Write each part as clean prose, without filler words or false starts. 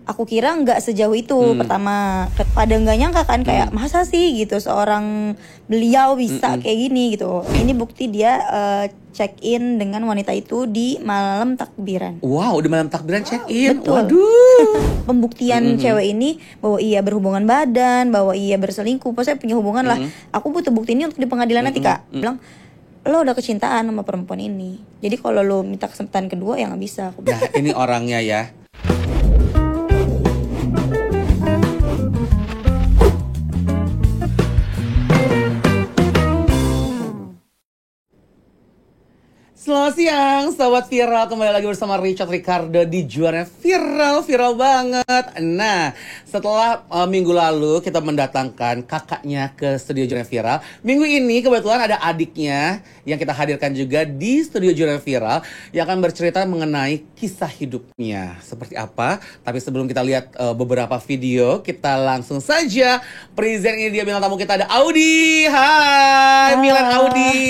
aku kira nggak sejauh itu. Pertama, pada nggak nyangka kan, kayak masa sih gitu seorang beliau bisa kayak gini gitu. Ini bukti dia check in dengan wanita itu di malam takbiran. Wow, di malam takbiran check in. Betul. Waduh. Pembuktian cewek ini bahwa ia berhubungan badan, bahwa ia berselingkuh, pokoknya punya hubungan lah. Aku butuh bukti ini untuk di pengadilan nanti, Kak. Bilang, lo udah kecintaan sama perempuan ini. Jadi kalau lo minta kesempatan kedua ya nggak bisa. Nah, ini orangnya ya. Selamat siang, Sobat Viral. Kembali lagi bersama Richard Ricardo di Juara Viral banget. Nah, setelah minggu lalu kita mendatangkan kakaknya ke studio Juara Viral, minggu ini kebetulan ada adiknya yang kita hadirkan juga di studio Juara Viral yang akan bercerita mengenai kisah hidupnya. Seperti apa? Tapi sebelum kita lihat beberapa video, kita langsung saja present. Ini dia bintang tamu kita, ada Audi. Hai, Milan Audi.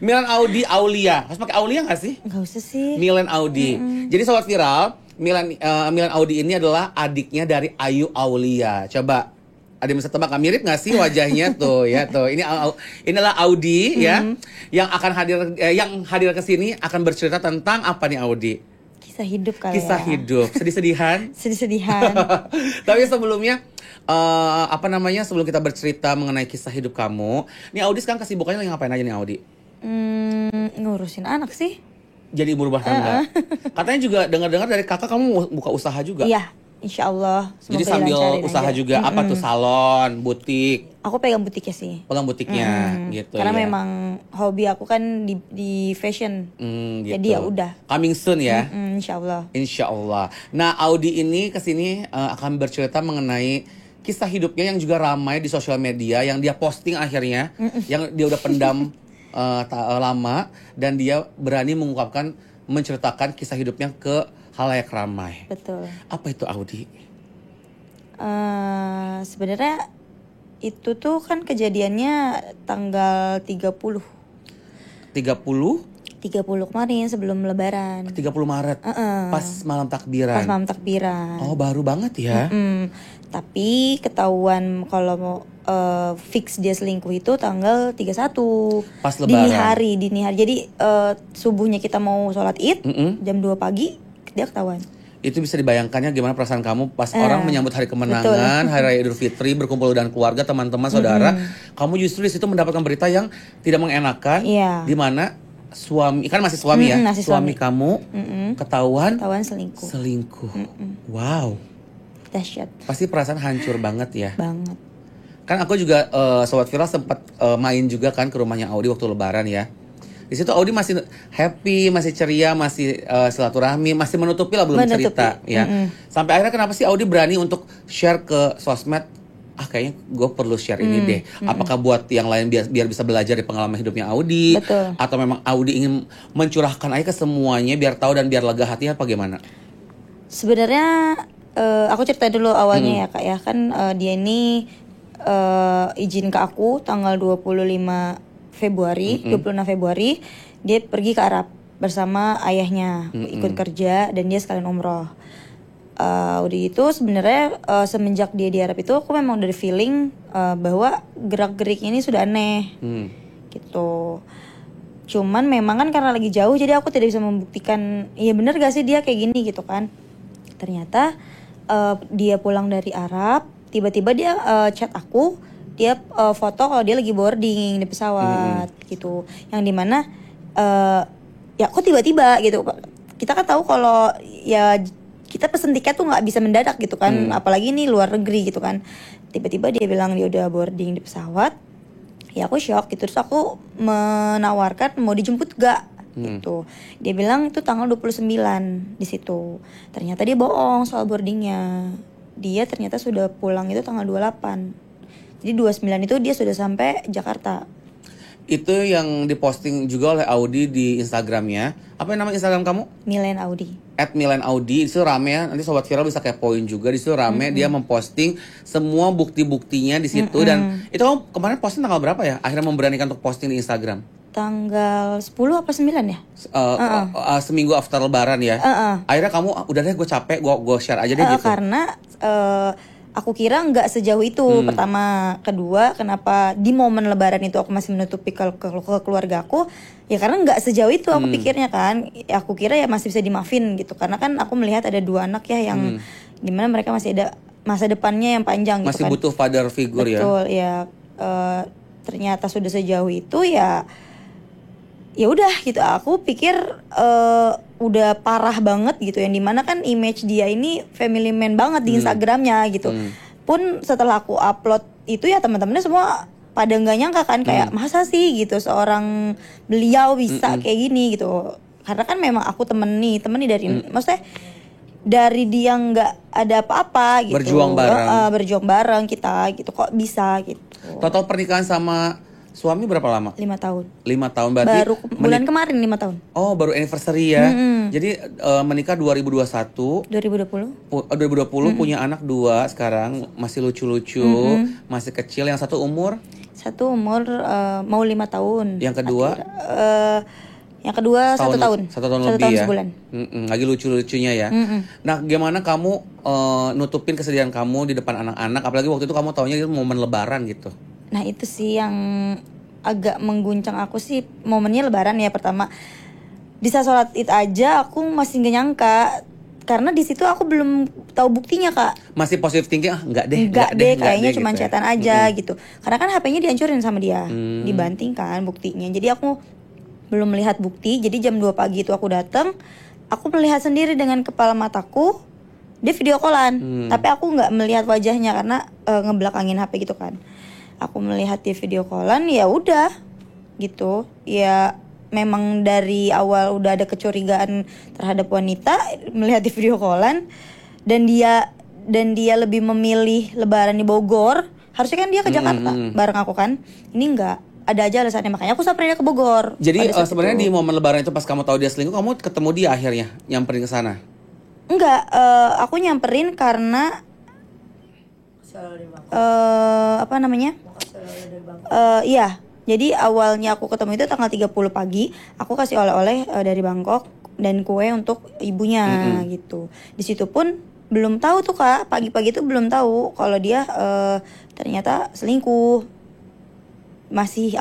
Milan Audi Aulia. Harus pakai Aulia nggak sih? Nggak usah sih. Milan Audi. Jadi Sobat Viral, Milan Audi ini adalah adiknya dari Ayu Aulia. Coba ada yang bisa tebak nggak, mirip nggak sih wajahnya tuh ya tuh. Inilah Audi ya yang akan hadir ke sini akan bercerita tentang apa nih Audi? Kisah hidup kali Kisah hidup, sedih-sedihan. Sedih-sedihan. Tapi sebelumnya sebelum kita bercerita mengenai kisah hidup kamu, nih Audi sekarang kesibukannya lagi ngapain aja nih Audi? Ngurusin anak sih. Jadi ibu rumah tangga. Katanya juga dengar-dengar dari kakak kamu buka usaha juga. Iya, insya Allah. Jadi sambil usaha aja juga apa tuh, salon, butik. Aku pegang butiknya sih. Pegang butiknya gitu. Karena ya. memang hobi aku kan di fashion. Gitu. Jadi ya udah. Coming soon ya. Insya Allah. Insya Allah. Nah, Audi ini kesini akan bercerita mengenai kisah hidupnya yang juga ramai di sosial media, yang dia posting akhirnya, yang dia udah pendam lama, dan dia berani menceritakan kisah hidupnya ke halayak ramai. Betul. Apa itu Audi? Sebenarnya itu tuh kan kejadiannya tanggal 30 kemarin sebelum lebaran. 30 Maret. Pas malam takbiran. Oh, baru banget ya. Tapi ketahuan kalau mau fix dia selingkuh itu tanggal 31. Pas lebaran. Dini hari. Jadi subuhnya kita mau sholat Id, jam 2 pagi dia ketahuan. Itu bisa dibayangkannya gimana perasaan kamu pas orang menyambut hari kemenangan, hari raya Idul Fitri, berkumpul dengan keluarga, teman-teman, saudara. Kamu justru di situ mendapatkan berita yang tidak mengenakan, di mana suami, kan masih suami ya, suami kamu ketahuan selingkuh. Wow. Dahsyat. Pasti perasaan hancur banget ya. Banget. Kan aku juga Sobat Viral sempat main juga kan ke rumahnya Audi waktu lebaran ya. Di situ Audi masih happy, masih ceria, masih silaturahmi, masih menutupi lah, belum cerita ya. Sampai akhirnya kenapa sih Audi berani untuk share ke sosmed? Kayaknya gue perlu share ini deh. Apakah buat yang lain biar bisa belajar dari pengalaman hidupnya Audi? Betul. Atau memang Audi ingin mencurahkan aja ke semuanya biar tahu dan biar lega hatinya apa gimana? Sebenarnya aku cerita dulu awalnya ya Kak ya. Kan dia ini izin ke aku tanggal 25 Februari, 26 Februari dia pergi ke Arab bersama ayahnya, ikut kerja, dan dia sekalian umroh. Udah itu sebenarnya semenjak dia di Arab itu aku memang dari feeling bahwa gerak-geriknya ini sudah aneh, gitu. Cuman memang kan karena lagi jauh jadi aku tidak bisa membuktikan iya bener gak sih dia kayak gini gitu kan. Ternyata dia pulang dari Arab, tiba-tiba dia chat aku, dia foto kalau dia lagi boarding di pesawat gitu. Yang dimana ya kok tiba-tiba gitu. Kita kan tahu kalau ya kita pesen tiket tuh nggak bisa mendadak gitu kan, apalagi ini luar negeri gitu kan. Tiba-tiba dia bilang dia udah boarding di pesawat. Ya aku shock gitu, terus aku menawarkan mau dijemput gak gitu. Dia bilang itu tanggal 29 di situ. Ternyata dia bohong soal boardingnya. Dia ternyata sudah pulang itu tanggal 28. Jadi 29 itu dia sudah sampai Jakarta. Itu yang diposting juga oleh Audi di Instagramnya. Apa nama Instagram kamu? Milan Audi. @milan_audi. Itu rame ya. Nanti Sobat Viral bisa kepoin juga. Di situ rame, dia memposting semua bukti-buktinya di situ. Dan itu kamu kemarin posting tanggal berapa ya? Akhirnya memberanikan untuk posting di Instagram. tanggal 10 apa 9 ya? Seminggu after lebaran ya. Akhirnya kamu udah deh gue capek, gue share aja deh gitu. Karena aku kira nggak sejauh itu. Pertama, kedua, kenapa di momen lebaran itu aku masih menutupi ke keluarga aku? Ya karena nggak sejauh itu aku pikirnya kan. Aku kira ya masih bisa dimaafin gitu. Karena kan aku melihat ada 2 anak ya yang dimana mereka masih ada masa depannya yang panjang gitu masih kan. butuh father figure. Betul, ya. Ternyata sudah sejauh itu ya udah gitu. Aku pikir udah parah banget gitu, yang dimana kan image dia ini family man banget di Instagramnya gitu. Pun setelah aku upload itu ya teman-temannya semua pada nggak nyangka kan, kayak masa sih gitu seorang beliau bisa kayak gini gitu. Karena kan memang aku temen nih dari maksudnya dari dia nggak ada apa-apa gitu, berjuang bareng kita gitu, kok bisa gitu. Total pernikahan sama suami berapa lama? 5 tahun. 5 tahun berarti baru bulan kemarin 5 tahun. Oh, baru anniversary ya. Jadi menikah 2021. 2020 punya anak 2 sekarang, masih lucu-lucu, masih kecil. Yang satu umur mau 5 tahun. Yang kedua? Yang kedua 1 tahun. 1 tahun lebih ya. Sebulan. Lagi lucu-lucunya ya. Nah, gimana kamu nutupin kesedihan kamu di depan anak-anak? Apalagi waktu itu kamu taunya itu momen lebaran gitu. Nah itu sih yang agak mengguncang aku sih, momennya lebaran ya. Pertama di saat sholat id aja aku masih gak nyangka, karena di situ aku belum tahu buktinya Kak. Masih positive thinking, enggak deh kayaknya cuma gitu chatan aja gitu. Karena kan HP-nya dihancurin sama dia, dibanting kan buktinya. Jadi aku belum melihat bukti. Jadi jam 2 pagi itu aku datang, aku melihat sendiri dengan kepala mataku dia video callan. Tapi aku nggak melihat wajahnya karena ngebelakangin HP gitu kan. Aku melihat di video callan, ya udah gitu. Ya memang dari awal udah ada kecurigaan terhadap wanita melihat di video callan, dan dia lebih memilih lebaran di Bogor. Harusnya kan dia ke Jakarta bareng aku kan. Ini enggak, ada aja alasannya, makanya aku samperin dia ke Bogor. Jadi sebenarnya di momen lebaran itu pas kamu tahu dia selingkuh, kamu ketemu dia akhirnya nyamperin ke sana? Enggak, aku nyamperin karena apa namanya? Iya, jadi awalnya aku ketemu itu tanggal 30 pagi, aku kasih oleh-oleh dari Bangkok dan kue untuk ibunya gitu. Di situ pun belum tahu tuh Kak, pagi-pagi itu belum tahu kalau dia ternyata selingkuh.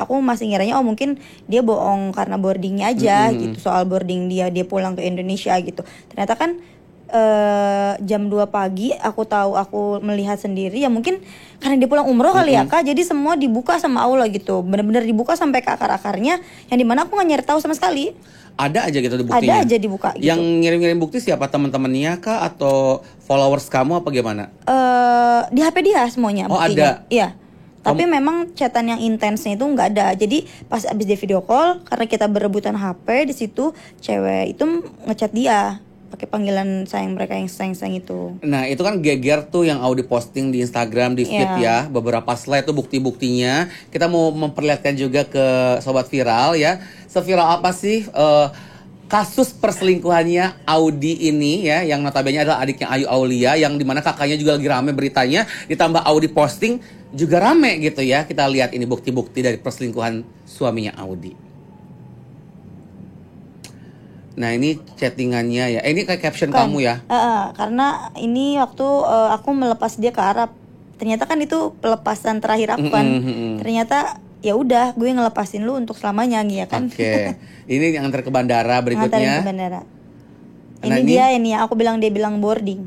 Aku masih ngiranya mungkin dia bohong karena boardingnya aja gitu, soal boarding dia pulang ke Indonesia gitu. Ternyata kan jam 2 pagi aku melihat sendiri, ya mungkin karena dia pulang umroh kali ya Kak. Jadi semua dibuka sama Allah gitu, benar-benar dibuka sampai ke akar-akarnya, yang dimana aku nggak nyari tahu sama sekali. Ada aja gitu buktinya? Ada aja dibuka gitu. Yang ngirim-ngirim bukti siapa, teman-temannya kah atau followers kamu apa gimana? Di HP dia semuanya buktinya. Oh ada? Iya. Tapi memang chatan yang intensnya itu nggak ada. Jadi pas abis dia video call, karena kita berebutan HP, di situ cewek itu ngechat dia pakai panggilan sayang, mereka yang sayang-sayang itu. Nah itu kan geger tuh yang Audi posting di Instagram, di feed ya. Beberapa slide tuh bukti-buktinya. Kita mau memperlihatkan juga ke Sobat Viral ya. Seviral apa sih kasus perselingkuhannya Audi ini ya, yang notabene adalah adiknya Ayu Aulia, yang dimana kakaknya juga lagi rame beritanya, ditambah Audi posting juga rame gitu ya. Kita lihat ini bukti-bukti dari perselingkuhan suaminya Audi. Nah ini chattingannya ya, ini kayak caption kan, kamu ya? Karena ini waktu aku melepas dia ke Arab, ternyata kan itu pelepasan terakhir aku kan. Ternyata ya udah, gue ngelepasin lu untuk selamanya ya kan. Oke. Ini yang antar ke bandara berikutnya. Nganterin ke bandara. Ini dia ini ya, dia bilang boarding.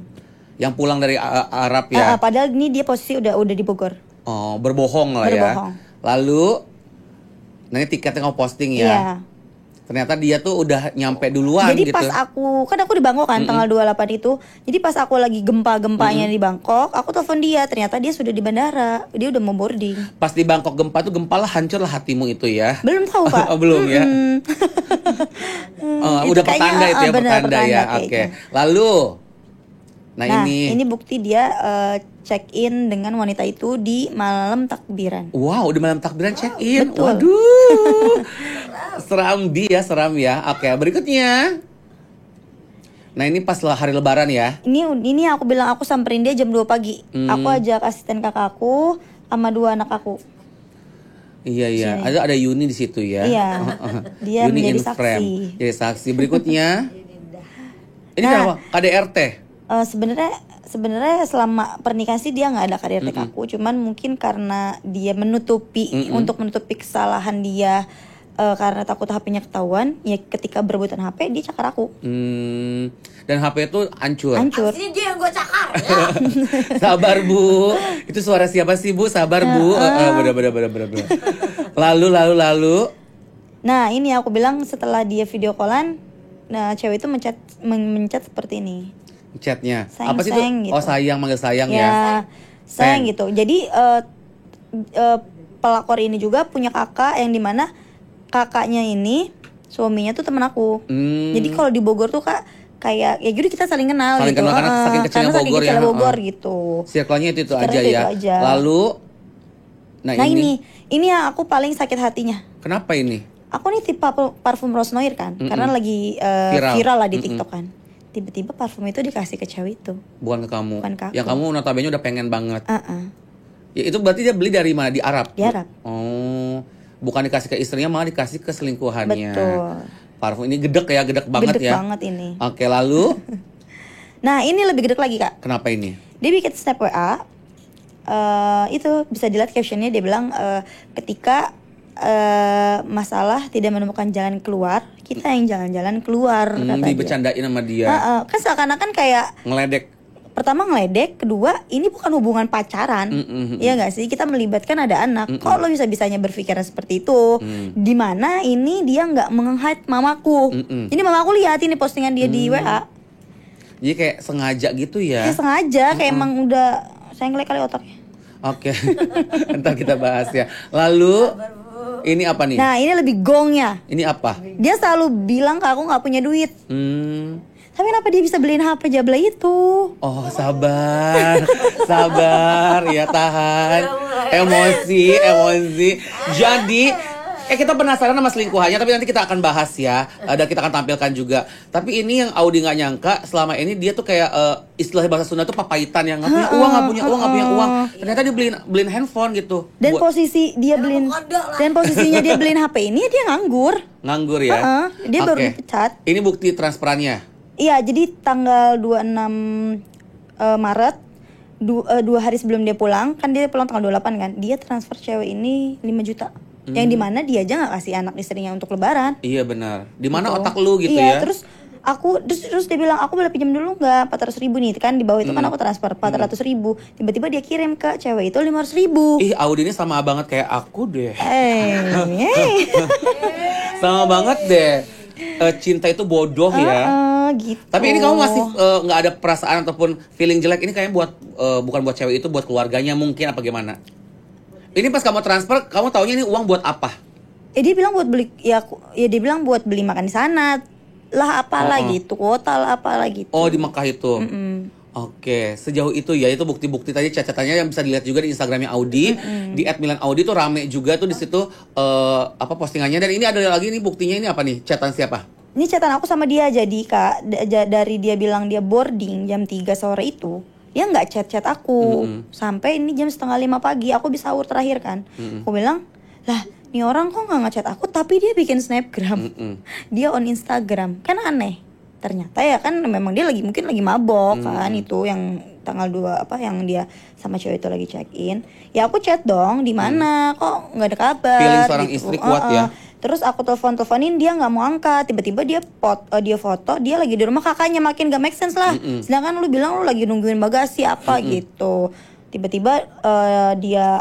Yang pulang dari Arab ya. Padahal ini dia posisi udah di Bogor. Oh, berbohong lah ya. Lalu ini tiketnya kamu posting ya. Iya. Ternyata dia tuh udah nyampe duluan. Jadi gitu. Pas aku di Bangkok kan tanggal 28 itu. Jadi pas aku lagi gempa-gempanya di Bangkok, aku telepon dia, ternyata dia sudah di bandara. Dia udah mau boarding. Pas di Bangkok gempa tuh, gempalah hancur lah hatimu itu ya. Belum tahu Pak. Belum ya. Udah petanda itu ya, petanda ya. Oke. Lalu Nah ini bukti dia check-in dengan wanita itu di malam takbiran. Wow, di malam takbiran check-in. Betul. Waduh. Seram ya. Oke, berikutnya. Nah ini pas hari lebaran ya. Ini aku bilang aku samperin dia jam 2 pagi. Aku ajak asisten kakakku sama 2 anak aku. Iya. Ada Yuni di situ ya. Iya. Dia Yuni menjadi in saksi. frame. Jadi saksi. Berikutnya. Ini Nah, kenapa? KDRT. Sebenarnya selama pernikahan sih dia nggak ada KDRT ke aku, cuman mungkin karena dia untuk menutupi kesalahan dia, karena takut HP-nya ketahuan, ya ketika berebutan HP dia cakar aku. Dan HP itu hancur. Aslinya dia yang gue cakar ya. Sabar Bu. Itu suara siapa sih Bu? Sabar Bu. Bener. Lalu. Nah ini aku bilang setelah dia video callan, nah cewek itu mencet seperti ini. Chatnya Sayang, apa sih itu? sayang gitu. Oh sayang, manggil sayang ya. Ya sayang Sayang. gitu. Jadi pelakor ini juga punya kakak yang dimana kakaknya ini suaminya tuh temen aku. Jadi kalau di Bogor tuh kayak ya jadi kita saling kenal Saling gitu. kenal karena saking kecilnya Bogor ya. Bogor gitu. Circle-nya itu Circle-nya aja ya. itu aja. Lalu Nah ini yang aku paling sakit hatinya. kenapa ini? Aku nih tipe parfum Rose Noir kan, karena lagi viral lah di TikTok kan. Tiba-tiba parfum itu dikasih ke cewek itu. Bukan ke kamu. Bukan ke aku. Yang kamu notabene udah pengen banget. Uh-uh. Ya itu berarti dia beli dari mana? Di Arab? Di Arab. Oh, bukan dikasih ke istrinya, malah dikasih ke selingkuhannya. Betul. Parfum ini gedek banget Gedek ya. banget ini. Oke, lalu Nah ini lebih gedek lagi kak. kenapa ini? Dia bikin snap WA. Itu bisa dilihat captionnya, dia bilang ketika masalah tidak menemukan jalan keluar, kita yang jalan-jalan keluar, kata dia. Dibecandain sama dia. Kan seakan-akan kayak Ngeledek. pertama ngeledek, kedua ini bukan hubungan pacaran, iya nggak sih, kita melibatkan ada anak. Kok lo bisa-bisanya berpikiran seperti itu? Dimana ini dia nggak meng-hide mamaku. Ini mamaku lihat ini postingan dia di WA. Jadi kayak sengaja gitu ya. Dia sengaja kayak emang udah senglek kali otaknya. Oke. Ntar kita bahas ya. Lalu ini apa nih? Nah ini lebih gongnya. Ini apa? Dia selalu bilang ke aku nggak punya duit. Tapi kenapa dia bisa beliin HP Jabla itu? Oh sabar, ya tahan. Emosi. Jadi kita penasaran sama selingkuhannya, tapi nanti kita akan bahas ya, dan kita akan tampilkan juga. Tapi ini yang Audi nggak nyangka, selama ini dia tuh kayak istilah bahasa Sunda tuh papaitan, yang nggak punya uang. Ternyata dia beliin handphone gitu. Dan posisinya dia beliin HP ini dia nganggur. Nganggur ya. Dia baru Oke. dipecat. Ini bukti transferannya. Iya, jadi tanggal 26 Maret 2 hari sebelum dia pulang, kan dia pulang tanggal 28 kan. Dia transfer cewek ini 5 juta. Yang dimana dia aja gak kasih anak istrinya untuk lebaran. Iya benar. Di mana Gitu. otak lu gitu iya, ya? terus dia bilang aku boleh pinjam dulu nggak 400.000 nih kan, di bawah itu kan aku transfer 400.000. Tiba-tiba dia kirim ke cewek itu 500.000. Ih, Audi ini sama banget kayak aku deh. Sama banget deh. Cinta itu bodoh ya. Gitu. Tapi ini kamu masih nggak ada perasaan ataupun feeling jelek ini kayaknya buat bukan buat cewek itu, buat keluarganya mungkin apa gimana? Ini pas kamu transfer, kamu taunya ini uang buat apa? Dia bilang buat beli dia bilang buat beli makan di sana lah, apalah gitu, kuota lah apalah gitu. Oh, di Mekah itu. Oke, sejauh itu ya, itu bukti-bukti tadi cacatannya yang bisa dilihat juga di Instagramnya Audi, di @milan_audi tuh rame juga tuh di situ apa postingannya. Dan ini ada lagi nih buktinya, ini apa nih? Chatan siapa? Ini chatan aku sama dia, jadi kak dari dia bilang dia boarding jam 3 sore itu, dia nggak chat aku sampai ini jam 4:30 pagi, aku bisa sahur terakhir kan. Aku bilang lah, nih orang kok nggak ngechat aku tapi dia bikin snapgram, dia on Instagram, kan aneh. Ternyata ya kan memang dia mungkin lagi mabok kan, itu yang tanggal 2 yang dia sama cewek itu lagi check in. Ya aku chat dong, di mana kok nggak ada kabar. Feeling seorang gitu. istri kuat ya. Terus aku teleponin dia nggak mau angkat. Tiba-tiba dia foto dia lagi di rumah kakaknya, makin gak make sense lah. Sedangkan lu bilang lu lagi nungguin bagasi apa gitu. Tiba-tiba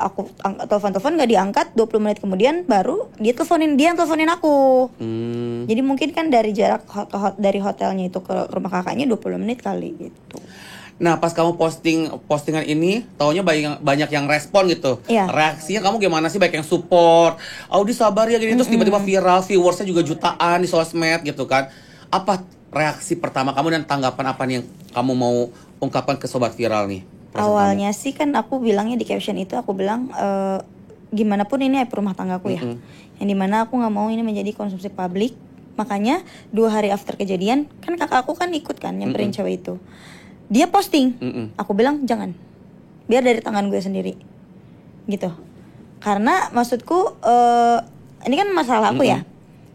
aku telepon nggak diangkat. 20 menit kemudian baru dia yang teleponin aku. Jadi mungkin kan dari jarak dari hotelnya itu ke rumah kakaknya 20 menit kali gitu. Nah, pas kamu postingan ini, taunya banyak yang respon gitu. Iya. Reaksinya kamu gimana sih? Baik yang support, Audi sabar ya gini, terus tiba-tiba viral, viewersnya juga jutaan di sosmed gitu kan. Apa reaksi pertama kamu dan tanggapan apa nih yang kamu mau ungkapkan ke sobat viral nih? Awalnya sih kan aku bilangnya di caption itu, aku bilang gimana pun ini aib rumah tanggaku ya. Yang dimana aku nggak mau ini menjadi konsumsi publik. Makanya 2 hari after kejadian kan kakak aku kan ikut kan nyamperin cewek itu. Dia posting, aku bilang jangan, biar dari tangan gue sendiri, gitu. Karena maksudku ini kan masalah aku ya.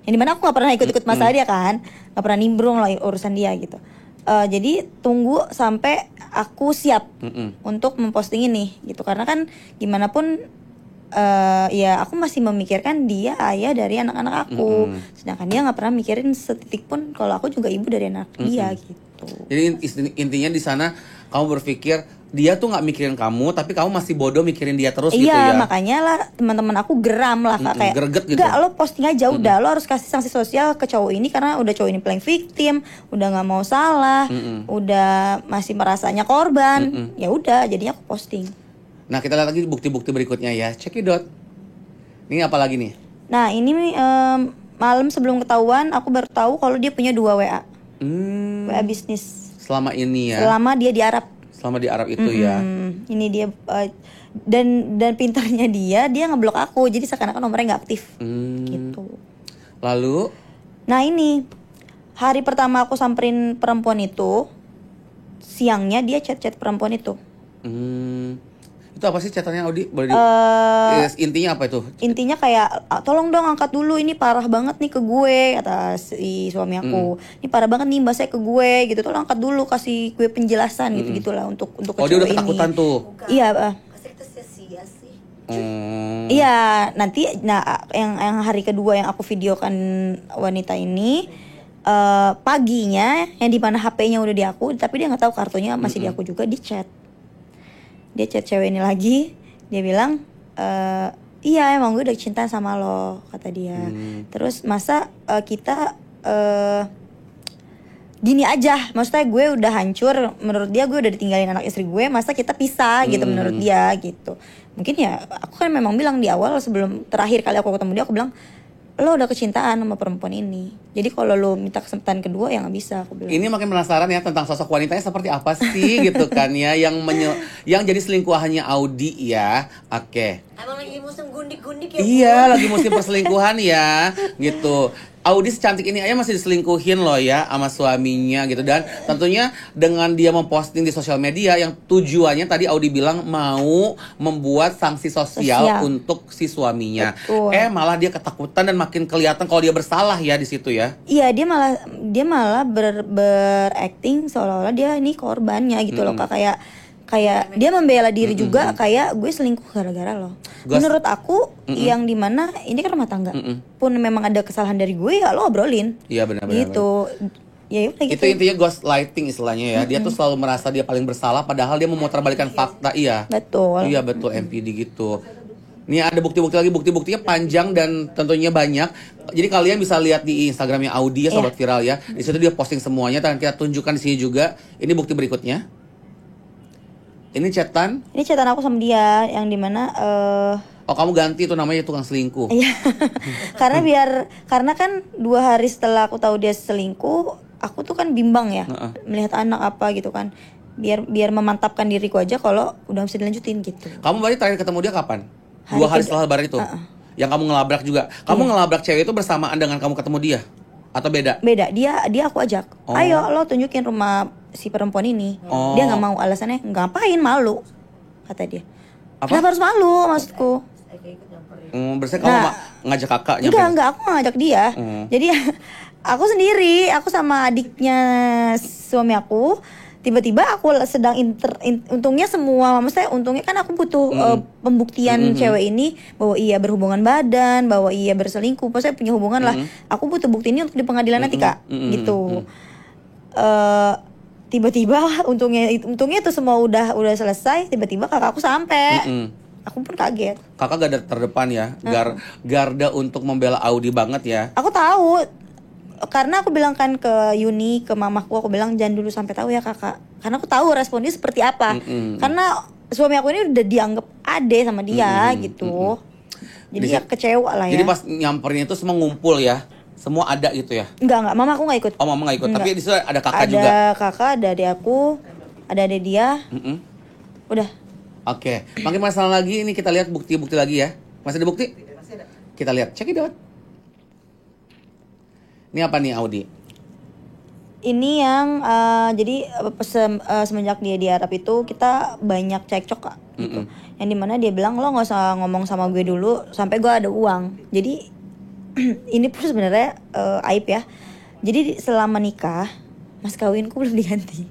Yang dimana aku nggak pernah ikut-ikut masalah dia kan, nggak pernah nimbrung lah urusan dia gitu. Jadi tunggu sampai aku siap untuk memposting ini gitu. Karena kan gimana pun ya aku masih memikirkan dia ayah dari anak-anak aku. Sedangkan dia nggak pernah mikirin setitik pun kalau aku juga ibu dari anak dia gitu. Jadi intinya di sana kamu berpikir dia tuh nggak mikirin kamu, tapi kamu masih bodoh mikirin dia terus gitu ya. Iya, makanya lah teman-teman aku geram lah Kak, kayak greget gitu. Enggak, lo posting aja udah, lo harus kasih sanksi sosial ke cowok ini karena udah cowok ini playing victim, udah nggak mau salah, udah masih merasanya korban. Ya udah, jadinya aku posting. Nah, kita lihat lagi bukti-bukti berikutnya ya. Cekidot. Ini apa lagi nih? Nah, ini malam sebelum ketahuan aku baru tahu kalau dia punya 2 WA. WA bisnis. Selama ini ya. Selama dia di Arab. Selama di Arab itu ya. Ini dia dan pintarnya dia ngeblok aku, jadi seakan-akan nomornya nggak aktif. Gitu. Lalu? Nah ini hari pertama aku samperin perempuan itu, siangnya dia chat perempuan itu. Itu apa sih catatannya Audi? Boleh intinya apa itu? Intinya kayak tolong dong angkat dulu, ini parah banget nih ke gue, kata si suami aku. Ini parah banget nih mbak saya ke gue gitu, tolong angkat dulu, kasih gue penjelasan gitu gitulah untuk Oh dia udah ketakutan ini. Tuh. Iya. Masih itu sia-sia sih. Iya, nanti yang hari kedua yang aku videokan wanita ini paginya yang di mana HP-nya udah di aku, tapi dia nggak tahu kartunya masih di aku juga, di chat. Dia chat cewek ini lagi, dia bilang iya emang gue udah cinta sama lo, kata dia. Terus masa kita gini aja, maksudnya gue udah hancur, menurut dia gue udah ditinggalin anak istri gue, masa kita pisah gitu menurut dia gitu. Mungkin ya aku kan memang bilang di awal sebelum terakhir kali aku ketemu dia, aku bilang lo udah kecintaan sama perempuan ini, jadi kalau lo minta kesempatan kedua ya nggak bisa, aku bilang. Ini makin penasaran ya tentang sosok wanitanya seperti apa sih gitu kan ya, yang jadi selingkuhannya Audi ya. Oke. Emang lagi musim gundik-gundik ya? Iya, lagi musim perselingkuhan ya, gitu. Audi secantik ini aja masih diselingkuhin loh ya sama suaminya gitu. Dan tentunya dengan dia memposting di sosial media yang tujuannya tadi Audi bilang mau membuat sanksi sosial untuk si suaminya. Betul. Malah dia ketakutan dan makin kelihatan kalau dia bersalah ya di situ ya. Iya, dia malah berakting seolah-olah dia ini korbannya gitu loh Kak, kayak dia membela diri juga, kayak gue selingkuh gara-gara lo. Menurut aku yang dimana ini kan rumah tangga, pun memang ada kesalahan dari gue ya lo obrolin. Iya benar-benar gitu. Ya udah gitu. Itu intinya gaslighting istilahnya ya. Dia tuh selalu merasa dia paling bersalah padahal dia memutarbalikkan fakta. Iya. Betul. Iya betul, MPD gitu. Nih ada bukti-bukti lagi, bukti-buktinya panjang dan tentunya banyak. Jadi kalian bisa lihat di Instagramnya Audi ya, sobat viral ya. Di situ dia posting semuanya dan kita tunjukkan di sini juga. Ini bukti berikutnya. Ini chatan? Ini chatan aku sama dia yang dimana oh kamu ganti tuh namanya tukang selingkuh. Iya. karena kan 2 hari setelah aku tahu dia selingkuh, aku tuh kan bimbang ya, melihat anak apa gitu kan. Biar memantapkan diriku aja kalau udah bisa dilanjutin gitu. Kamu berarti terakhir ketemu dia kapan? 2 hari setelah lebaran itu? Yang kamu ngelabrak juga. Kamu ngelabrak cewek itu bersamaan dengan kamu ketemu dia? Atau beda? Beda, dia aku ajak. Ayo lo tunjukin rumah si perempuan ini. Dia nggak mau, alasannya ngapain, malu, kata dia. Apa? Kenapa harus malu, maksudku? Berarti kamu ngajak kakaknya? Enggak, aku ngajak dia. Jadi aku sendiri, aku sama adiknya suami aku. Tiba-tiba aku sedang untungnya semua, maksudnya untungnya kan aku butuh pembuktian cewek ini bahwa ia berhubungan badan, bahwa ia berselingkuh, maksudnya punya hubungan lah. Aku butuh bukti ini untuk di pengadilan nanti Kak, gitu. Tiba-tiba untungnya itu semua udah selesai, tiba-tiba kakakku sampai. Aku pun kaget. Kakak garda terdepan ya, garda untuk membela Audi banget ya. Aku tahu. Karena aku bilang kan ke Yuni, ke mamaku, aku bilang jangan dulu sampai tahu ya kakak, karena aku tahu responnya seperti apa. Karena suami aku ini udah dianggap ade sama dia gitu. Jadi ya kecewa lah ya. Jadi pas nyamperin itu semua ngumpul ya, semua ada gitu ya? Enggak, mama aku nggak ikut. Oh mama nggak ikut, tapi di situ ada kakak ada juga. Ada kakak, ada adik aku, ada adik dia. Udah. Oke, makin masalah lagi ini kita lihat bukti-bukti lagi ya. Masih ada bukti? Masih ada. Kita lihat, check it out. Ini apa nih Audi? Ini yang jadi semenjak dia di Arab itu kita banyak cekcok Kak gitu. Yang dimana dia bilang lo nggak usah ngomong sama gue dulu sampai gue ada uang. Jadi ini pun sebenarnya aib ya. Jadi selama nikah mas kawinku belum diganti.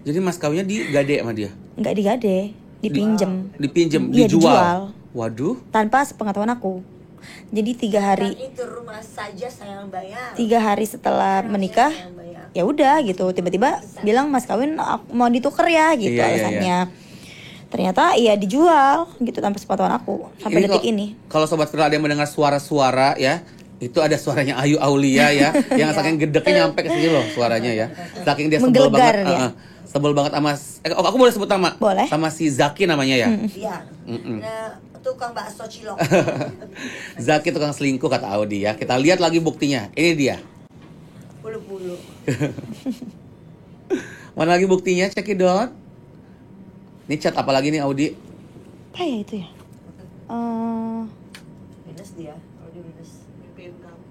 Jadi mas kawinnya digade sama dia? Nggak digade, dipinjem. Dipinjem, Iya, dijual. Waduh. Tanpa sepengetahuan aku. Jadi 3 hari. Dan itu rumah saja saya yang bayar. 3 hari setelah menikah Saya yang bayar. ya udah gitu tiba-tiba bilang mas kawin mau ditukar ya gitu Iya, iya, alasannya. Ternyata iya dijual gitu tanpa sepengetahuan aku sampai detik ini. Kalau sobat viral ada yang mendengar suara-suara ya, itu ada suaranya Ayu Aulia ya, yang saking gedeknya nyampe ke sini loh suaranya ya. Saking dia sebel Menggelegar banget, dia. sebel banget sama aku boleh sebut nama? Boleh. Sama si Zaki namanya ya. Iya. Nah, tukang bakso cilok. Zaki tukang selingkuh kata Audi ya. Kita lihat lagi buktinya. Ini dia. Bulu-bulu. Mana lagi buktinya? Cekidot. Ini chat apa lagi nih Audi? Apa ya itu ya? Minus dia. Oh, dia minus. Mimpiin kamu.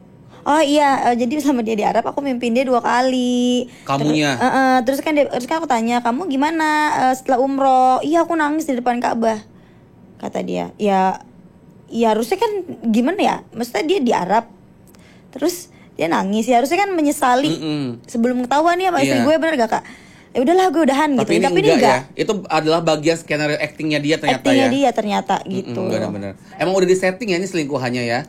Oh iya, jadi sama dia di Arab aku mimpin dia 2 kali. Kamunya? Terus kan aku tanya, "Kamu gimana setelah umroh?" "Iya, aku nangis di depan Ka'bah." Kata dia. Ya harusnya kan gimana ya? Maksudnya dia di Arab. Terus dia nangis, ya harusnya kan menyesali sebelum ketahuan ya sama istri Iya. gue, bener gak Kak? Ya udahlah gue udahan gitu. Tapi ini enggak ya. Itu adalah bagian skenario actingnya dia ternyata Actingnya ya. dia ternyata gitu. Benar-benar. Emang udah di setting ya ini selingkuhannya ya.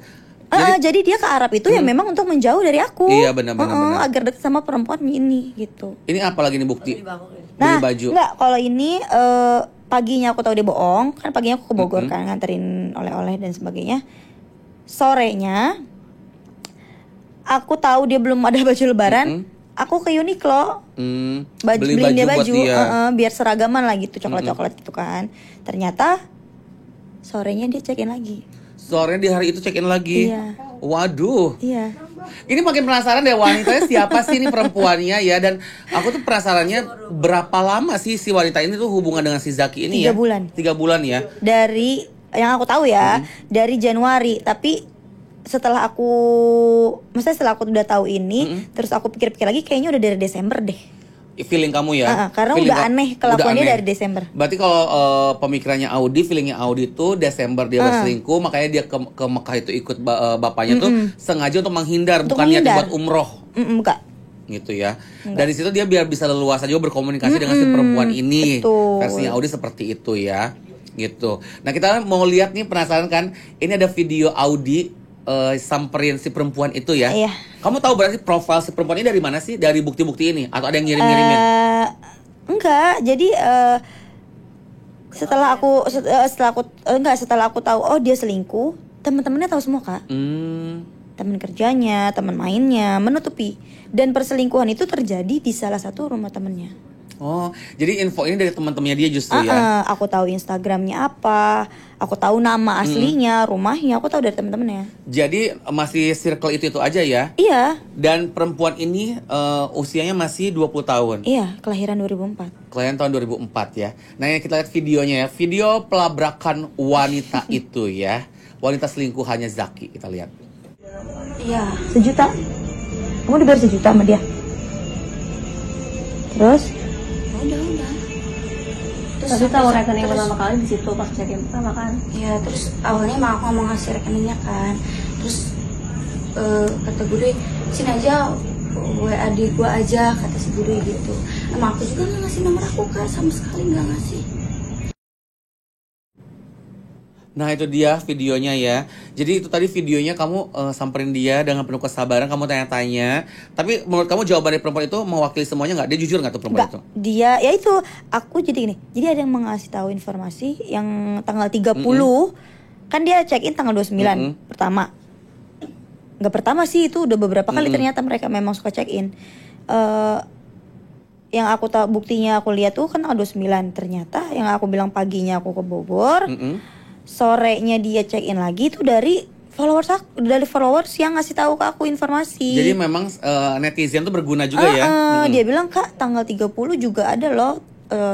Jadi dia ke Arab itu ya memang untuk menjauh dari aku. Iya, benar-benar. Agar dekat sama perempuan ini gitu. Ini apa lagi nih bukti? Nah, Beli baju. enggak, kalau ini paginya aku tahu dia bohong, kan paginya aku ke Bogor kan nganterin oleh-oleh dan sebagainya. Sorenya aku tahu dia belum ada baju lebaran, aku ke Uniqlo. Beliin dia buat baju, biar seragaman lah gitu, coklat-coklat gitu kan. Ternyata sorenya dia check-in lagi. Sorenya di hari itu check-in lagi. Iya. Waduh. Iya. Ini makin penasaran deh wanitanya siapa sih ini perempuannya ya. Dan aku tuh penasarannya berapa lama sih si wanita ini tuh hubungan dengan si Zaki ini 3 ya? bulan. 3 bulan ya. Dari yang aku tahu ya, dari Januari, tapi setelah aku udah tahu ini, terus aku pikir-pikir lagi kayaknya udah dari Desember deh. Feeling kamu ya? Karena udah aneh kelakuannya dari Desember. Berarti kalau pemikirannya Audi, feelingnya Audi tuh Desember dia berselingkuh, makanya dia ke Mekah itu ikut bapaknya tuh sengaja untuk menghindar, bukan niatnya buat umroh. Enggak. Gitu ya. Dari situ dia biar bisa leluasa juga berkomunikasi dengan si perempuan ini. Betul. Versinya Audi seperti itu ya. Gitu. Nah, kita mau lihat nih, penasaran kan? Ini ada video Audi samperin si perempuan itu ya. Iya. Kamu tahu berarti profil si perempuan ini dari mana sih? Dari bukti-bukti ini atau ada yang ngirim-ngirimin? Enggak. Jadi setelah aku tahu oh dia selingkuh, teman-temannya tahu semua Kak. Teman kerjanya, teman mainnya menutupi, dan perselingkuhan itu terjadi di salah satu rumah temennya. Oh, jadi info ini dari teman-temannya dia justru ya? Aku tahu Instagramnya apa, aku tahu nama aslinya, rumahnya, aku tahu dari teman-temannya. Jadi masih circle itu aja ya? Iya. Dan perempuan ini usianya masih 20 tahun? Iya, kelahiran 2004. Kelahiran tahun 2004 ya. Nah, kita lihat videonya ya. Video pelabrakan wanita itu ya. Wanita selingkuhannya Zaki, kita lihat. Iya, 1 juta. Kamu dibayar 1 juta sama dia. Terus? Udah. Tapi tahu rekening pertama kali di situ pas check-in pertama kan? Iya, terus awalnya emang aku mau ngasih rekeningnya kan. Terus kata Bude, sini aja WA adik gua aja, kata si Bude gitu. Emang aku juga nggak ngasih nomor aku Kak, sama sekali nggak ngasih. Nah, itu dia videonya ya. Jadi itu tadi videonya kamu samperin dia dengan penuh kesabaran, kamu tanya-tanya. Tapi menurut kamu jawaban dari perempuan itu mewakili semuanya nggak? Dia jujur nggak tuh perempuan itu? Dia, ya itu, aku jadi gini. Jadi ada yang mengasih tahu informasi yang tanggal 30, kan dia check-in tanggal 29 pertama. Nggak pertama sih, itu udah beberapa kali ternyata mereka memang suka check-in. Yang aku tahu buktinya aku lihat tuh kan tanggal 29. Ternyata yang aku bilang paginya aku ke Bogor. Sorenya dia check-in lagi tuh dari followers yang ngasih tahu ke aku informasi. Jadi memang netizen tuh berguna juga ya. Dia bilang, "Kak, tanggal 30 juga ada loh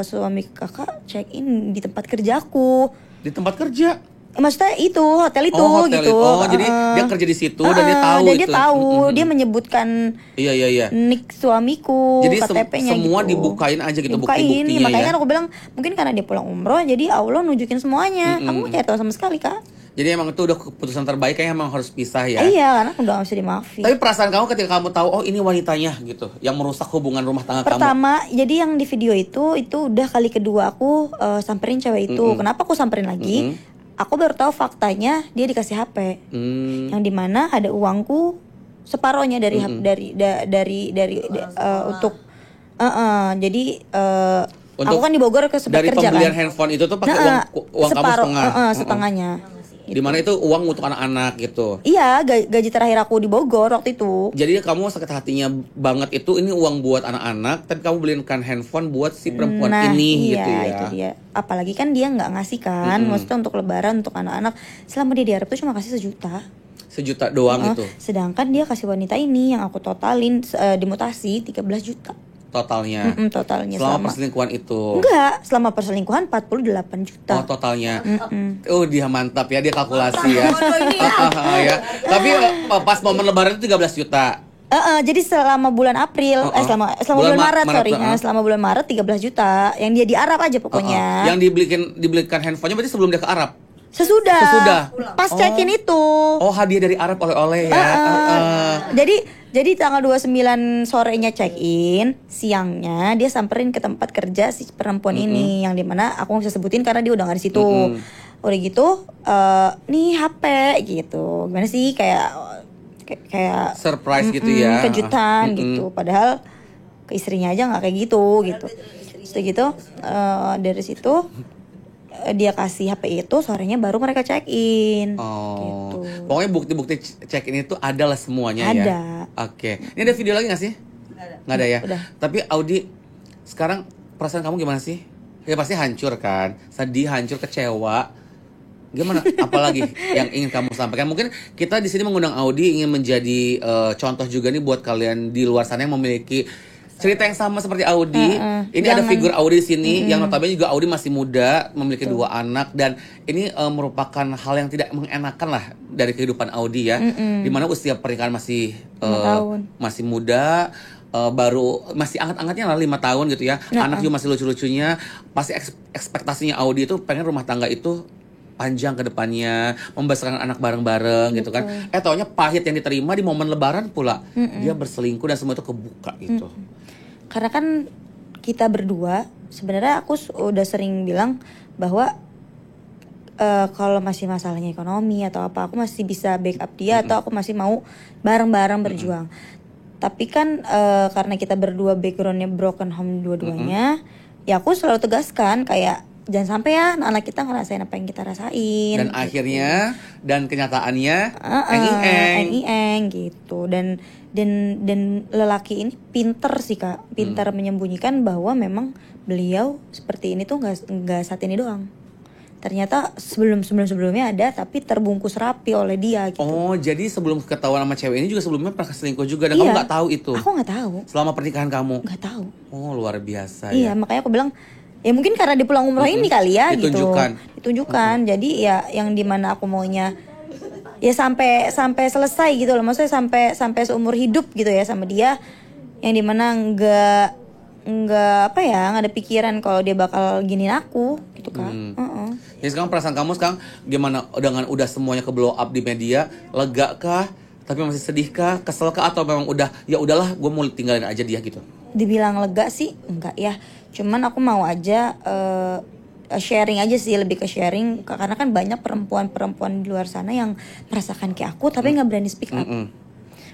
suami kakak check-in di tempat kerjaku." Di tempat kerja? Maksudnya itu hotel itu Oh, hotel gitu. itu. Oh, jadi dia kerja di situ dan dia tahu dan itu. dia tahu, dia menyebutkan Iya. nik suamiku, Jadi KTP-nya semua gitu. dibukain aja gitu Dibukain, bukti-buktinya makanya ya. kan aku bilang mungkin karena dia pulang umroh jadi Allah nunjukin semuanya. Aku nggak tahu sama sekali Kak. Jadi emang itu udah keputusan terbaik, kayaknya emang harus pisah ya. Iya, karena udah gak bisa dimaafin. Tapi perasaan kamu ketika kamu tahu, oh ini wanitanya gitu, yang merusak hubungan rumah tangga kamu. Pertama, jadi yang di video itu udah kali kedua aku samperin cewek itu. Kenapa aku samperin lagi? Aku baru tahu faktanya dia dikasih HP, yang dimana ada uangku separohnya dari untuk jadi Untuk aku kan di Bogor ke sempat dari kerja pembelian kan. handphone itu tuh pakai uang kamu separuh, setengah. setengahnya. Dimana itu uang untuk anak-anak gitu. Iya, gaji terakhir aku di Bogor waktu itu. Jadi kamu sakit hatinya banget itu ini uang buat anak-anak, tapi kamu belikan handphone buat si perempuan ini iya, gitu ya. itu dia. Apalagi kan dia nggak ngasih kan, maksudnya untuk lebaran untuk anak-anak. Selama dia di Arab tuh cuma kasih 1 juta. 1 juta doang itu Sedangkan dia kasih wanita ini yang aku totalin dimutasi 13 juta. totalnya. Totalnya Selama perselingkuhan itu. Enggak, selama perselingkuhan 48 juta. Oh, totalnya. Dia mantap ya, dia kalkulasi ya. Ya. Tapi pas momen lebaran itu 13 juta. Jadi selama bulan April, selama bulan Maret, sorry. Selama bulan Maret 13 juta yang dia di Arab aja pokoknya. Yang dibelikan handphonenya berarti sebelum dia ke Arab. Sesudah. Pas check-in itu. Oh, hadiah dari Arab oleh-oleh ya. Jadi tanggal 29 sorenya check-in, siangnya dia samperin ke tempat kerja si perempuan ini yang dimana aku nggak bisa sebutin karena dia udah nggak di situ. Udah gitu, nih HP gitu. Gimana sih kayak surprise gitu ya. Kejutan gitu. Padahal ke istrinya aja nggak kayak gitu. Terus gitu, dari situ dia kasih HP itu, sorenya baru mereka check in. Gitu. Pokoknya bukti-bukti check in itu adalah semuanya ya. Ada. Oke. Ini ada video lagi nggak sih? Nggak ada ya. Udah. Tapi Audi, sekarang perasaan kamu gimana sih? Ya pasti hancur kan, sedih, hancur, kecewa. Gimana? Apalagi yang ingin kamu sampaikan? Mungkin kita di sini mengundang Audi ingin menjadi contoh juga nih buat kalian di luar sana yang memiliki cerita yang sama seperti Audi. Ini ada figur Audi di sini yang notabene juga Audi masih muda, memiliki 2 anak dan ini merupakan hal yang tidak mengenakan lah dari kehidupan Audi ya. Dimana usia pernikahan masih masih muda, baru masih anget-angetnya lah 5 tahun gitu ya. Anak juga masih lucu-lucunya. Pasti ekspektasinya Audi itu pengen rumah tangga itu panjang ke depannya, membesarkan anak bareng-bareng gitu kan. Taunya pahit yang diterima di momen lebaran pula. Dia berselingkuh dan semua itu kebuka gitu. Karena kan kita berdua sebenarnya aku udah sering bilang bahwa kalau masih masalahnya ekonomi atau apa, aku masih bisa backup dia atau aku masih mau bareng-bareng berjuang. Tapi kan karena kita berdua backgroundnya broken home dua-duanya, ya aku selalu tegaskan kayak jangan sampai ya anak kita ngerasain apa yang kita rasain. Dan gitu. akhirnya dan kenyataannya eng gitu. Dan lelaki ini pinter sih Kak, pinter menyembunyikan bahwa memang beliau seperti ini tuh nggak saat ini doang. Ternyata sebelumnya ada tapi terbungkus rapi oleh dia gitu. Oh, jadi sebelum ketahuan sama cewek ini juga sebelumnya pernah selingkuh juga dan kamu nggak tahu itu? Aku nggak tahu. Selama pernikahan kamu? Nggak tahu. Oh, luar biasa ya. Iya, makanya aku bilang ya mungkin karena di pulang umroh ini kali ya ditunjukkan. Jadi ya yang dimana aku maunya ya sampai selesai gitu loh, maksudnya sampai seumur hidup gitu ya sama dia, yang dimana nggak ada pikiran kalau dia bakal giniin aku gitu kan. Ya sekarang perasaan kamu sekarang gimana dengan udah semuanya ke blow up di media, lega kah? Tapi masih sedih kah? Kesel kah? Atau memang udah ya udahlah gue mau tinggalin aja dia gitu? Dibilang lega sih enggak ya, cuman aku mau aja sharing aja sih, lebih ke sharing karena kan banyak perempuan di luar sana yang merasakan kayak aku tapi nggak berani speak up.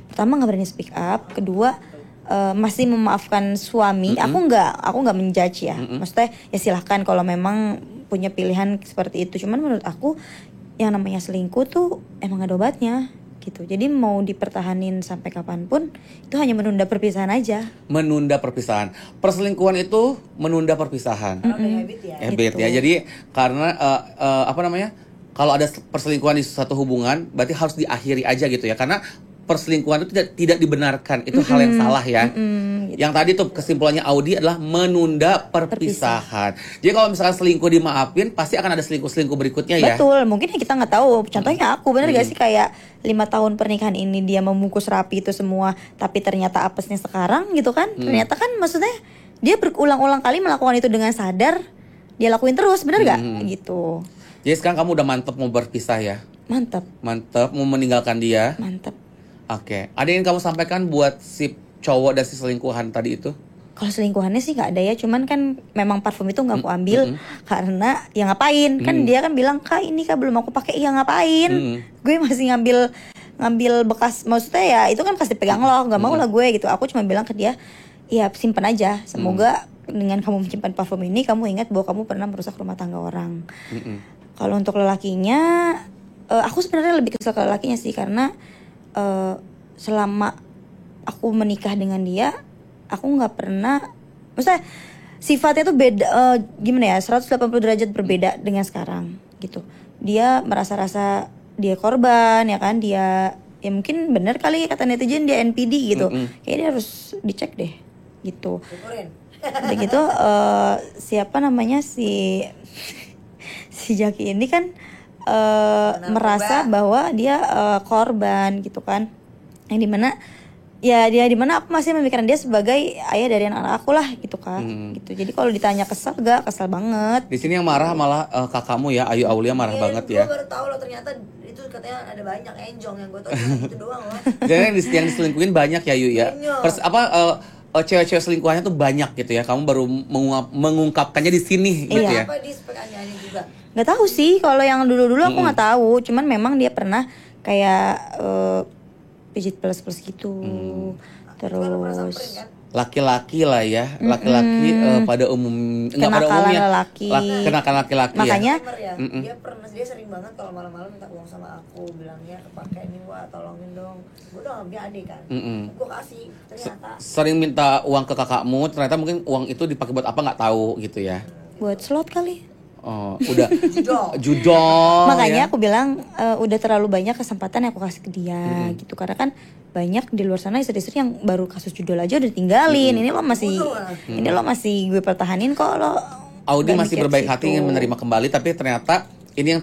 Pertama nggak berani speak up, kedua masih memaafkan suami. Aku nggak menjudge ya, maksudnya ya silahkan kalau memang punya pilihan seperti itu. Cuman menurut aku yang namanya selingkuh tuh emang ada obatnya gitu. Jadi mau dipertahanin sampai kapanpun itu hanya menunda perpisahan aja. Menunda perpisahan. Perselingkuhan itu menunda perpisahan. Habit ya. Jadi karena kalau ada perselingkuhan di suatu hubungan berarti harus diakhiri aja gitu ya. Karena perselingkuhan itu tidak dibenarkan. Itu hal yang salah ya. Gitu. Yang tadi tuh kesimpulannya Audi adalah menunda perpisahan. Jadi kalau misalkan selingkuh dimaafin, pasti akan ada selingkuh-selingkuh berikutnya ya. Betul, mungkin kita nggak tahu. Contohnya aku, bener gak sih kayak 5 tahun pernikahan ini dia membungkus rapi itu semua, tapi ternyata apesnya sekarang gitu kan? Ternyata kan maksudnya dia berulang-ulang kali melakukan itu dengan sadar, dia lakuin terus, bener gak? Gitu. Jadi sekarang kamu udah mantep mau berpisah ya? Mantap, Mantep mau meninggalkan dia? mantap. Oke. Ada yang kamu sampaikan buat si cowok dan si selingkuhan tadi itu? Kalau selingkuhannya sih nggak ada ya, cuman kan memang parfum itu nggak aku ambil karena ya ngapain? Kan dia kan bilang, "Kak, ini Kak belum aku pakai." Ya ngapain? Gue masih ngambil bekas, maksudnya ya itu kan pasti pegang loh, nggak mau lah gue gitu. Aku cuma bilang ke dia, "Ya simpan aja. Semoga dengan kamu menyimpan parfum ini kamu ingat bahwa kamu pernah merusak rumah tangga orang." Kalau untuk lelakinya, aku sebenarnya lebih kesel ke lelakinya sih karena selama aku menikah dengan dia, aku nggak pernah, maksudnya sifatnya tuh beda, gimana ya, 180 derajat berbeda dengan sekarang gitu. Dia merasa-rasa dia korban ya kan, dia ya mungkin bener kali kata netizen dia NPD gitu. Kayaknya dia harus dicek deh gitu. Syukurin. Udah gitu siapa namanya si Jaki ini kan merasa bahwa dia korban gitu kan, yang dimana aku masih memikirkan dia sebagai ayah dari anak aku lah gitu kan. Gitu. Jadi kalau ditanya kesel gak, kesel banget. Di sini yang marah malah kakakmu ya, Ayu Aulia marah banget ya. Gue baru tahu loh ternyata itu katanya ada banyak enjong, yang gue tahu cuma itu doang loh. Jadi yang diselingkuhin banyak ya Yu ya. Cewek-cewek selingkuhannya tuh banyak gitu ya. Kamu baru mengungkapkannya di sini gitu ya. Apa di spekannya ini juga? Nggak tahu sih, kalau yang dulu aku nggak tahu. Cuman memang dia pernah kayak pijit plus gitu. Terus Laki-laki lah ya, laki-laki pada umumnya lelaki. Kenakalan laki-laki Makanya ya. Dia sering banget kalau malam-malam minta uang sama aku, bilangnya kepake nih, wah tolongin dong. Gue udah ngambil adik kan, gue kasih, ternyata sering minta uang ke kakakmu, ternyata mungkin uang itu dipakai buat apa nggak tahu gitu ya. buat slot kali. Oh, udah judol. Makanya ya. aku bilang udah terlalu banyak kesempatan yang aku kasih ke dia gitu, karena kan banyak di luar sana istri-istri yang baru kasus judol aja udah tinggalin. Ini lo masih gue pertahanin kok lo. Audi masih berbaik hati ingin menerima kembali, tapi ternyata ini yang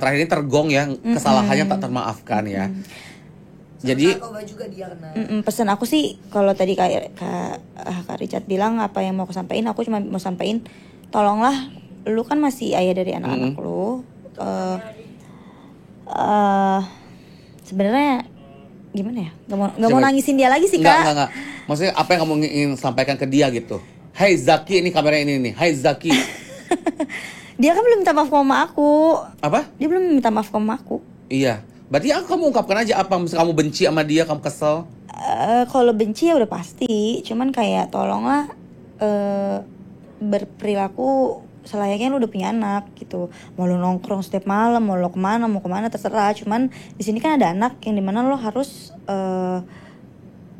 terakhir ini tergong ya, kesalahannya tak termaafkan ya. Jadi juga dia kena. Pesan aku sih kalau tadi Kak Richard bilang apa yang mau aku sampaikan, aku cuma mau sampaikan tolonglah, lu kan masih ayah dari anak-anak lu. Sebenarnya gimana ya? Gak mau nangisin dia lagi sih, Kak. Enggak. Maksudnya apa yang kamu ingin sampaikan ke dia gitu? Hai Zaki, ini kameranya ini nih. Hai Zaki. Dia kan belum minta maaf sama aku. Apa? Dia belum minta maaf sama aku. Iya. Berarti kamu ungkapkan aja apa, misalnya kamu benci sama dia, kamu kesel. Kalau benci ya udah pasti. Cuman kayak tolonglah berperilaku selayaknya lu udah punya anak gitu. Mau lu nongkrong setiap malam, mau kemana terserah. Cuman di sini kan ada anak yang dimana lo harus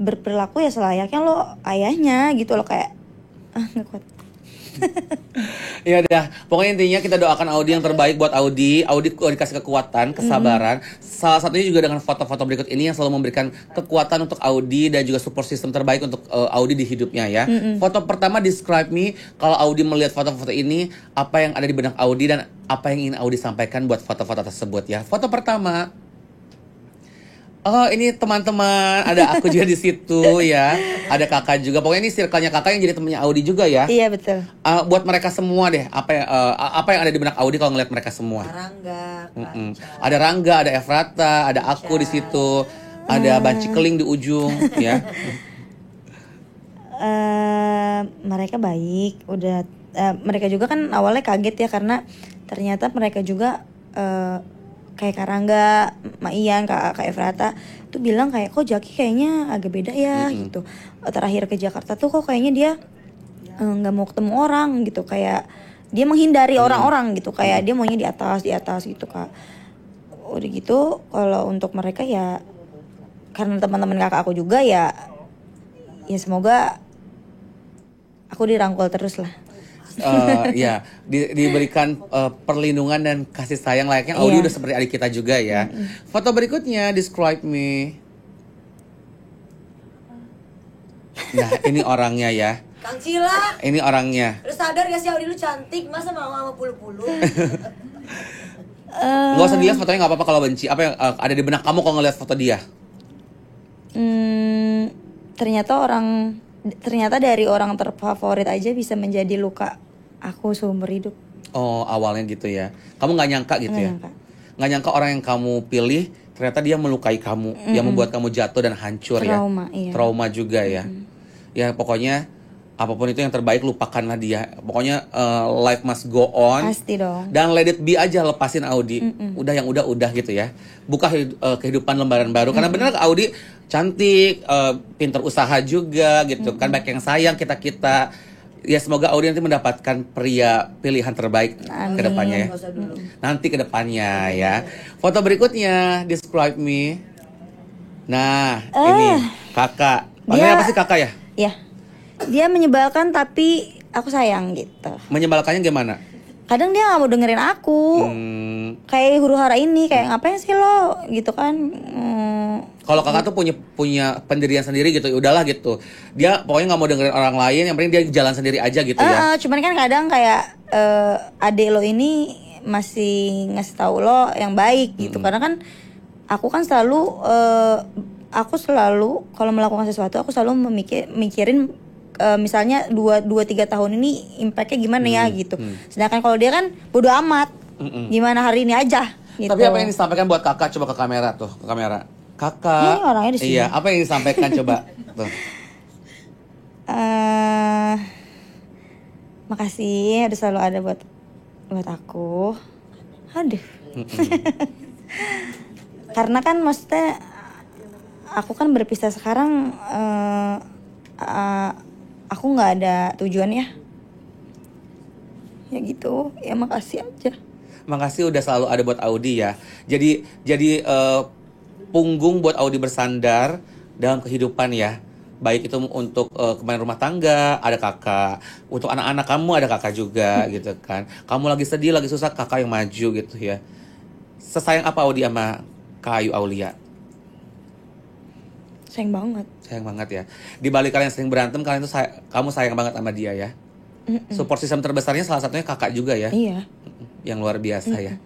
berperilaku ya selayaknya lo ayahnya gitu lo, kayak nggak kuat. Ya udah, pokoknya intinya kita doakan Audi yang terbaik buat Audi. Audi dikasih kekuatan, kesabaran. Salah satunya juga dengan foto-foto berikut ini yang selalu memberikan kekuatan untuk Audi dan juga support system terbaik untuk Audi di hidupnya ya. Foto pertama, describe me. Kalau Audi melihat foto-foto ini, apa yang ada di benak Audi dan apa yang ingin Audi sampaikan buat foto-foto tersebut ya. Foto pertama. Oh, ini teman-teman, ada aku juga di situ ya. Ada kakak juga. Pokoknya ini circle-nya kakak yang jadi temannya Audi juga ya. Iya, betul. Buat mereka semua deh, apa yang ada di benak Audi kalau ngeliat mereka semua. Ada Rangga, ada Efrata, ada aku di situ, ada Banci Keling di ujung ya. Mereka baik, udah mereka juga kan awalnya kaget ya, karena ternyata mereka juga kayak Kak Rangga, Mak Ian, Kak Efrata tuh bilang kayak kok Jaki kayaknya agak beda ya gitu. Terakhir ke Jakarta tuh kok kayaknya dia nggak mau ketemu orang gitu, kayak dia menghindari orang-orang gitu, kayak dia maunya di atas gitu, Kak. Udah gitu kalau untuk mereka ya karena teman-teman kakak aku juga ya semoga aku dirangkul terus lah. Ya diberikan perlindungan dan kasih sayang layaknya Audi udah seperti adik kita juga ya. Foto berikutnya, describe me. Nah, ini orangnya ya. Kang Cila, Ini orangnya. lu sadar gak sih Audi lu cantik, masa mau sama pulu-pulu? Nggak usah dilihat fotonya, nggak apa-apa kalau benci. Apa yang ada di benak kamu kalau ngeliat foto dia? Ternyata dari orang terfavorit aja bisa menjadi luka aku seumur hidup. Oh, awalnya gitu ya. Kamu nggak nyangka gitu Nggak ya? nyangka. Nggak nyangka orang yang kamu pilih ternyata dia melukai kamu, yang membuat kamu jatuh dan hancur Trauma, ya. iya. Trauma juga ya. Ya pokoknya apapun itu yang terbaik, lupakanlah dia. Pokoknya life must go on. Pasti dong. Dan let it be aja, lepasin Audi. Udah yang udah gitu ya. Buka kehidupan lembaran baru. Karena benar Audi cantik, pinter usaha juga gitu kan. Baik yang sayang kita. Ya semoga Audi nanti mendapatkan pria pilihan terbaik ke depannya ya. Gak usah dulu. Nanti ke depannya ya. Foto berikutnya, describe me. Nah, ini kakak. Panggilnya apa sih kakak ya? Ya. Dia menyebalkan tapi aku sayang gitu. Menyebalkannya gimana? Kadang dia nggak mau dengerin aku. Kayak huru hara ini, kayak ngapain sih lo gitu kan. Kalau kakak tuh punya pendirian sendiri gitu, ya udahlah gitu. Dia pokoknya nggak mau dengerin orang lain, yang penting dia jalan sendiri aja gitu ya. Cuman kan kadang kayak adek lo ini masih ngasih tahu lo yang baik gitu. Karena kan aku kan selalu kalau melakukan sesuatu aku selalu mikirin misalnya 2-3 tahun ini impactnya gimana ya gitu. Sedangkan kalau dia kan bodo amat. Gimana hari ini aja gitu. Tapi apa yang disampaikan buat kakak, coba ke kamera tuh, ke kamera. Kakak. Ini orangnya di sini. Iya, apa yang disampaikan coba tuh. Makasih udah selalu ada buat aku. Aduh. Karena kan maksudnya aku kan berpisah sekarang, aku nggak ada tujuan ya. Ya gitu, ya makasih aja. Makasih udah selalu ada buat Audi ya. Jadi punggung buat Audi bersandar dalam kehidupan ya. Baik itu untuk kemarin rumah tangga, ada kakak. Untuk anak-anak kamu ada kakak juga gitu kan. Kamu lagi sedih, lagi susah, kakak yang maju gitu ya. Sesayang apa Audi sama Kak Ayu Aulia? Sayang banget. Sayang banget ya. Di balik kalian sering berantem, kalian tuh kamu sayang banget sama dia ya. Support system terbesarnya salah satunya kakak juga ya. Iya. Yang luar biasa ya.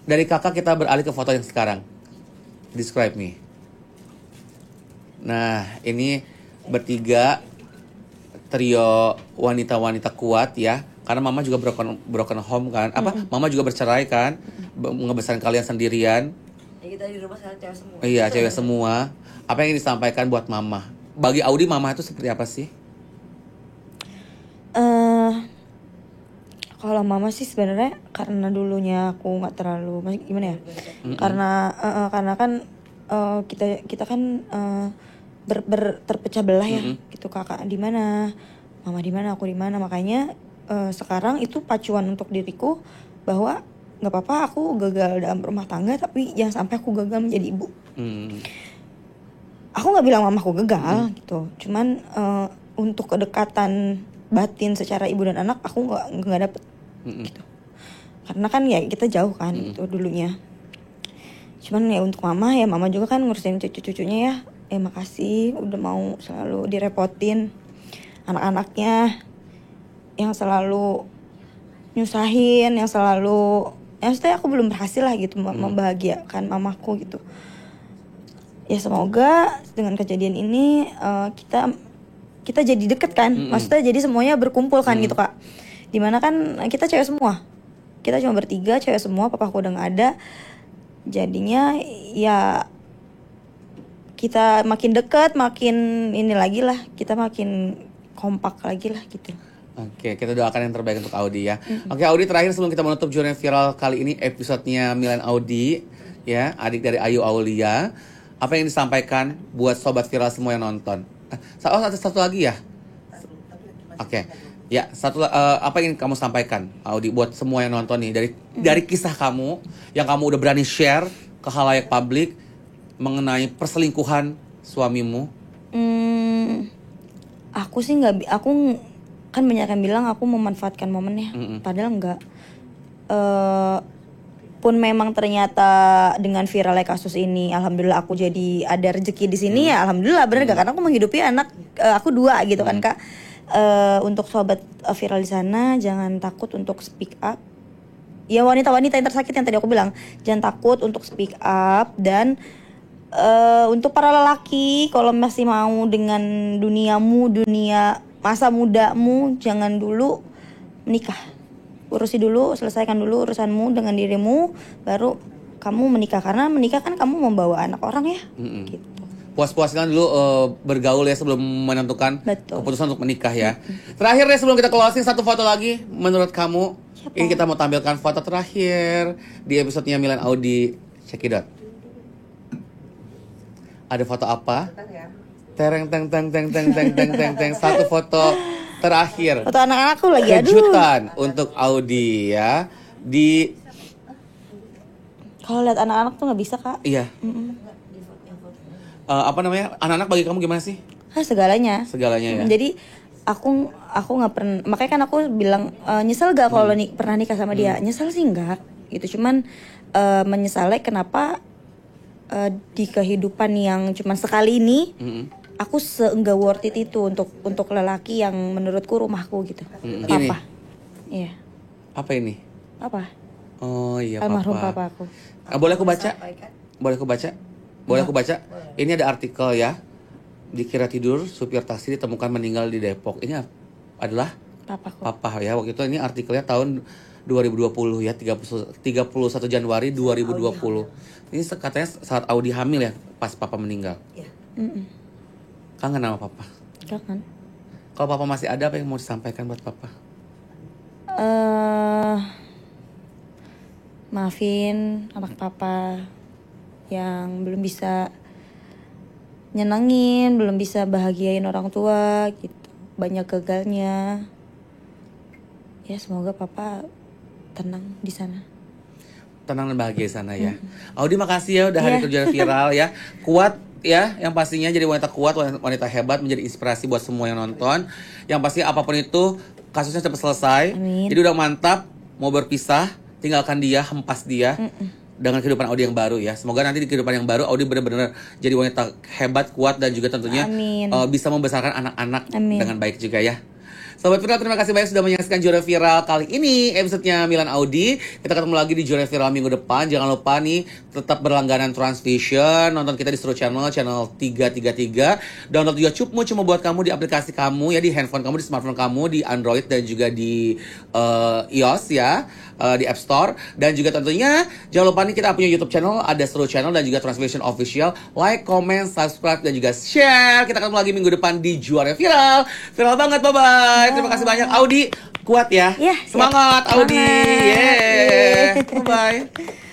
Dari kakak kita beralih ke foto yang sekarang. Describe me. Nah, ini bertiga trio wanita-wanita kuat ya. Karena mama juga broken home kan. Mama juga bercerai kan. Ngebesarin kalian sendirian. Ya kita di rumah sekarang cewek semua. Iya, cewek semua. Apa yang disampaikan buat mama? Bagi Audi, mama itu seperti apa sih? Kalau mama sih sebenarnya karena dulunya aku nggak terlalu gimana ya? Karena kan kita kan terpecah belah ya. Gitu, kakak di mana, mama di mana, aku di mana. Makanya sekarang itu pacuan untuk diriku bahwa nggak apa-apa aku gagal dalam rumah tangga, tapi jangan sampai aku gagal menjadi ibu. Aku nggak bilang mamaku gagal gitu, cuman untuk kedekatan batin secara ibu dan anak aku nggak dapet gitu. Karena kan ya kita jauh kan gitu dulunya. Cuman ya untuk mama juga kan ngurusin cucu-cucunya ya. Makasih udah mau selalu direpotin anak-anaknya, yang selalu nyusahin, yang selalu maksudnya aku belum berhasil lah gitu membahagiakan mamaku gitu. Ya semoga dengan kejadian ini kita jadi deket kan. Maksudnya jadi semuanya berkumpul kan gitu Kak. Dimana kan kita cewek semua. Kita cuma bertiga cewek semua, papaku udah gak ada. Jadinya ya kita makin deket, makin ini lagi lah. Kita makin kompak lagi lah gitu. Oke, kita doakan yang terbaik untuk Audi ya. Oke, Audi, terakhir sebelum kita menutup Jurnal Viral kali ini, episodenya Milan Audi ya, adik dari Ayu Aulia. Apa yang disampaikan buat sobat viral semua yang nonton? Satu lagi ya? Oke. Ya, apa yang ingin kamu sampaikan, Audi, buat semua yang nonton nih dari kisah kamu yang kamu udah berani share ke khalayak publik mengenai perselingkuhan suamimu? Aku sih aku kan banyak yang bilang aku memanfaatkan momennya, padahal enggak. kalaupun memang ternyata dengan viralnya kasus ini, alhamdulillah aku jadi ada rezeki di sini ya, alhamdulillah bener gak? Karena aku menghidupi anak aku 2 gitu kan Kak. Untuk sobat viral di sana, jangan takut untuk speak up. Ya wanita-wanita yang tersakit yang tadi aku bilang, jangan takut untuk speak up. Dan untuk para lelaki, kalau masih mau dengan duniamu, dunia masa mudamu, jangan dulu menikah. Urusi dulu, selesaikan dulu urusanmu dengan dirimu, baru kamu menikah. Karena menikah kan kamu membawa anak orang ya. Gitu. Puas-puaskan dulu bergaul ya sebelum menentukan Betul. keputusan untuk menikah ya. Terakhir deh sebelum kita closing, satu foto lagi menurut kamu. Siapa? Ini kita mau tampilkan foto terakhir di episodenya Milan Audi Cekidot. Ada foto apa? Tereng teng teng teng teng teng teng teng teng. Satu foto terakhir. Foto anak-anakku lagi, aduh. Kejutan untuk Audi ya. Kalau lihat anak-anak tuh nggak bisa Kak. Iya. Apa namanya? Anak-anak bagi kamu gimana sih? Segalanya. Segalanya ya. Jadi aku nggak pernah, makanya kan aku bilang nyesel gak kalau pernah nikah sama dia. Nyesel sih enggak gitu, cuman menyesalnya kenapa di kehidupan yang cuma sekali ini aku seenggak worth it itu untuk lelaki yang menurutku rumahku gitu. Papa. Iya. Apa ini? Apa? Oh iya, Almarhum papa. papa aku. Boleh aku baca? Boleh aku baca? Boleh aku baca? Ini ada artikel ya. Dikira tidur, supir taksi ditemukan meninggal di Depok. Ini adalah Papaku. papa ya. Waktu itu ini artikelnya tahun 2020 ya, 31 Januari 2020. Ini katanya saat Audi hamil ya, pas papa meninggal. Iya. Kangen sama papa. Kangen. Kalau papa masih ada, apa yang mau disampaikan buat papa? Maafin anak papa yang belum bisa nyenengin, belum bisa bahagiain orang tua gitu. Banyak gagalnya. Ya semoga papa tenang di sana. Tenang dan bahagia di sana ya. Audi makasih ya udah hari kerja viral ya. Kuat ya, yang pastinya jadi wanita kuat, wanita hebat, menjadi inspirasi buat semua yang nonton. Yang pasti apapun itu kasusnya cepat selesai. Amin. Jadi udah mantap, mau berpisah, tinggalkan dia, hempas dia dengan kehidupan Audi yang baru ya. Semoga nanti di kehidupan yang baru Audi benar-benar jadi wanita hebat, kuat, dan juga tentunya bisa membesarkan anak-anak dengan baik juga ya. Sobat Viral, terima kasih banyak sudah menyaksikan Juara Viral kali ini. Episodenya Milan Audi. Kita ketemu lagi di Juara Viral minggu depan. Jangan lupa nih, tetap berlangganan Transvision. Nonton kita di Seru Channel 333. Download YouTube-mu cuma buat kamu di aplikasi kamu ya, di handphone kamu, di smartphone kamu, di Android dan juga di iOS ya, di App Store. Dan juga tentunya jangan lupa nih, kita punya YouTube channel, ada Seru Channel dan juga Transvision Official. Like, comment, subscribe, dan juga share. Kita ketemu lagi minggu depan di Juara Viral. Viral banget, bye-bye. Terima kasih banyak Audi, kuat ya. Ya, semangat Audi. Semangat. Yeah. Bye.